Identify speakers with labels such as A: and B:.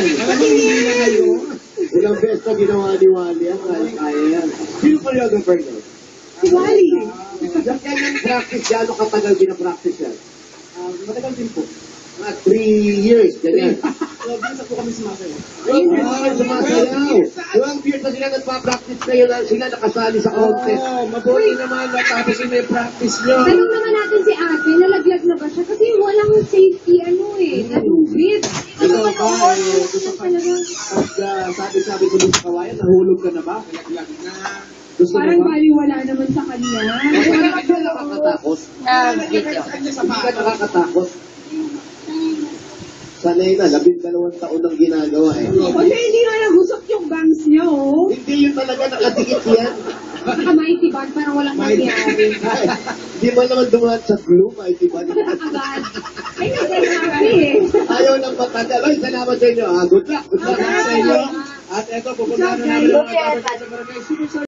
A: Hindi na kayo.
B: Ilang beses na ginawa ni Wally yan, kaya yan. Sino choreographer doon?
A: Si Wally.
B: Diyan kanyang practice, gano'ng katagal binapractice yan?
A: Matagal din po.
B: 3 years, ganyan.
A: So, bisa po kami sumasayo.
B: Sumasayaw. 12 years na sila nagpa-practice kayo lang sila nakasali sa contest. Mabuti naman natapos yung may practice nyo.
C: Tanong naman natin si ate, nalaglag na ba siya? Kasi walang safety, natubit.
B: Ito ba, gusto ka talaga. Sabi ko dun sa kawayan, nahulog ka na ba? Nalaglag na. Gusto
C: Parang
B: mo ba?
C: baliwala naman sa kanya.
B: Hindi ka nakakatakot. Hindi ka nakakatakot. Sanay na, 12 taon ang ginagawa eh.
C: Kasi hindi nga nagusok yung bangs niya, oh.
B: Hindi yun talaga nakadikit yan.
C: Saka maitibag, parang walang nangyari.
B: Hindi mo naman dumaan sa glue, maitiban.
C: Agad. Ay, nagsasabi eh.
B: Ayaw ng matagal. Ay, salamat sa inyo. Good luck. Good luck sa inyo. At eto, pupunta na namin ang mga